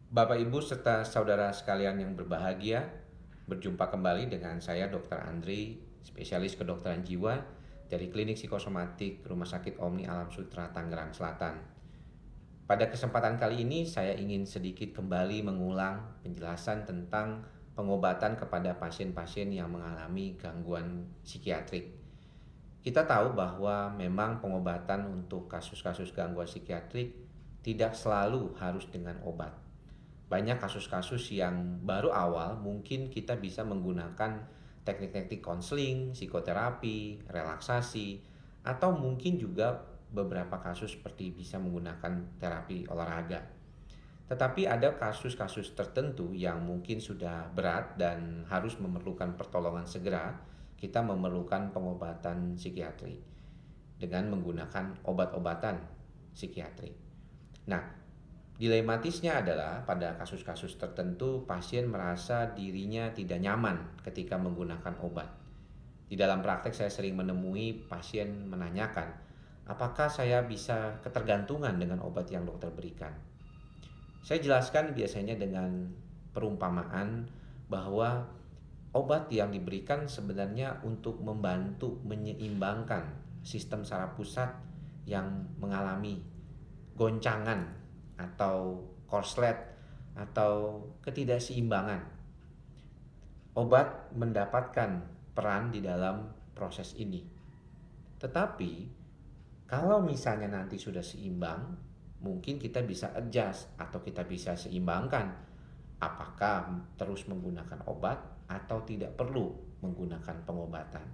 Bapak, Ibu, serta saudara sekalian yang berbahagia, berjumpa kembali dengan saya Dr. Andri, spesialis kedokteran jiwa dari Klinik Psikosomatik Rumah Sakit Omni Alam Sutra Tangerang Selatan. Pada kesempatan kali ini saya ingin sedikit kembali mengulang penjelasan tentang pengobatan kepada pasien-pasien yang mengalami gangguan psikiatrik. Kita tahu bahwa memang pengobatan untuk kasus-kasus gangguan psikiatrik tidak selalu harus dengan obat. Banyak kasus-kasus yang baru awal mungkin kita bisa menggunakan teknik-teknik konseling, psikoterapi, relaksasi, atau mungkin juga beberapa kasus seperti bisa menggunakan terapi olahraga. Tetapi ada kasus-kasus tertentu yang mungkin sudah berat dan harus memerlukan pertolongan segera, kita memerlukan pengobatan psikiatri dengan menggunakan obat-obatan psikiatri. Nah, dilematisnya adalah pada kasus-kasus tertentu pasien merasa dirinya tidak nyaman ketika menggunakan obat. Di dalam praktek saya sering menemui pasien menanyakan, apakah saya bisa ketergantungan dengan obat yang dokter berikan? Saya jelaskan biasanya dengan perumpamaan bahwa obat yang diberikan sebenarnya untuk membantu menyeimbangkan sistem saraf pusat yang mengalami goncangan atau korslet atau ketidakseimbangan. Obat mendapatkan peran di dalam proses ini. Tetapi kalau misalnya nanti sudah seimbang, mungkin kita bisa adjust atau kita bisa seimbangkan apakah terus menggunakan obat atau tidak perlu menggunakan pengobatan.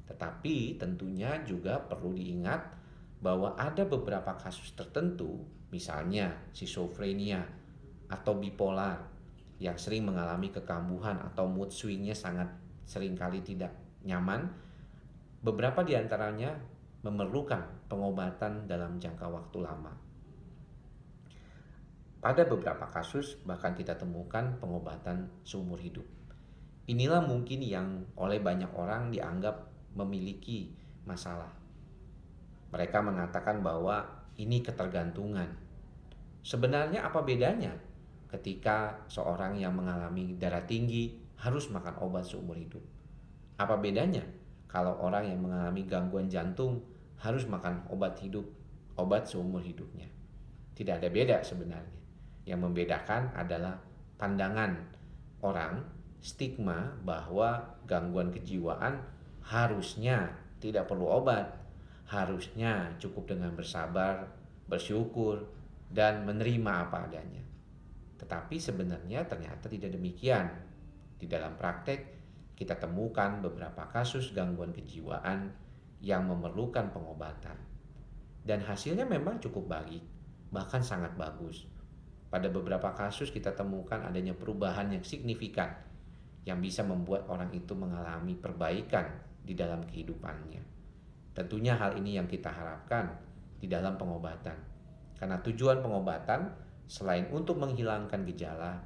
Tetapi tentunya juga perlu diingat bahwa ada beberapa kasus tertentu, misalnya schizophrenia atau bipolar, yang sering mengalami kekambuhan atau mood swingnya sangat seringkali tidak nyaman. Beberapa di antaranya memerlukan pengobatan dalam jangka waktu lama. Pada beberapa kasus bahkan kita temukan pengobatan seumur hidup. Inilah mungkin yang oleh banyak orang dianggap memiliki masalah. Mereka mengatakan bahwa ini ketergantungan. Sebenarnya apa bedanya ketika seorang yang mengalami darah tinggi harus makan obat seumur hidup? Apa bedanya kalau orang yang mengalami gangguan jantung harus makan obat seumur hidupnya? Tidak ada beda sebenarnya. Yang membedakan adalah pandangan orang, stigma bahwa gangguan kejiwaan harusnya tidak perlu obat, harusnya cukup dengan bersabar, bersyukur, dan menerima apa adanya. Tetapi sebenarnya ternyata tidak demikian. Di dalam praktek, kita temukan beberapa kasus gangguan kejiwaan yang memerlukan pengobatan. Dan hasilnya memang cukup baik, bahkan sangat bagus. Pada beberapa kasus kita temukan adanya perubahan yang signifikan yang bisa membuat orang itu mengalami perbaikan di dalam kehidupannya. Tentunya hal ini yang kita harapkan di dalam pengobatan. Karena tujuan pengobatan selain untuk menghilangkan gejala,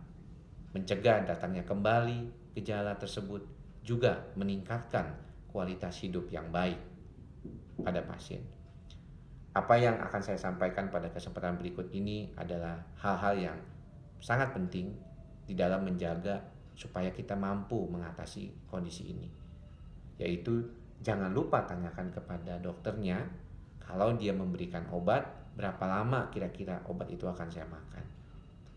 mencegah datangnya kembali gejala tersebut, juga meningkatkan kualitas hidup yang baik pada pasien. Apa yang akan saya sampaikan pada kesempatan berikut ini adalah hal-hal yang sangat penting di dalam menjaga supaya kita mampu mengatasi kondisi ini. Yaitu jangan lupa tanyakan kepada dokternya kalau dia memberikan obat, berapa lama kira-kira obat itu akan saya makan.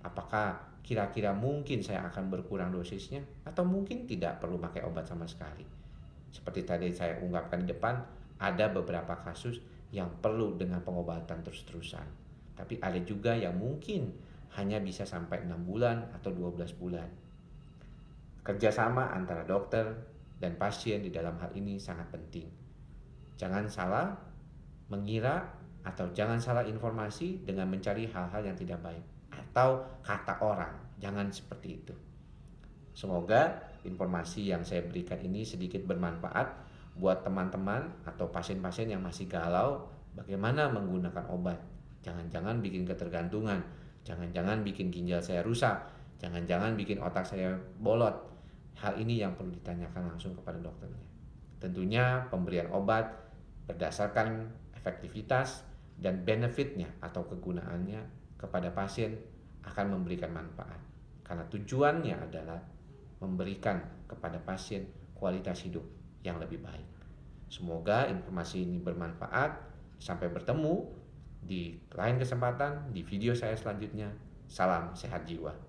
Apakah kira-kira mungkin saya akan berkurang dosisnya atau mungkin tidak perlu pakai obat sama sekali. Seperti tadi saya ungkapkan di depan, ada beberapa kasus yang perlu dengan pengobatan terus-terusan. Tapi ada juga yang mungkin hanya bisa sampai 6 bulan atau 12 bulan. Kerjasama antara dokter dan pasien di dalam hal ini sangat penting. Jangan salah mengira atau jangan salah informasi dengan mencari hal-hal yang tidak baik atau kata orang. Jangan seperti itu. Semoga informasi yang saya berikan ini sedikit bermanfaat buat teman-teman atau pasien-pasien yang masih galau bagaimana menggunakan obat. Jangan-jangan bikin ketergantungan, jangan-jangan bikin ginjal saya rusak, jangan-jangan bikin otak saya bolot. Hal ini yang perlu ditanyakan langsung kepada dokternya. Tentunya pemberian obat berdasarkan efektivitas dan benefitnya atau kegunaannya kepada pasien akan memberikan manfaat. Karena tujuannya adalah memberikan kepada pasien kualitas hidup yang lebih baik. Semoga informasi ini bermanfaat. Sampai bertemu di lain kesempatan di video saya selanjutnya. Salam sehat jiwa.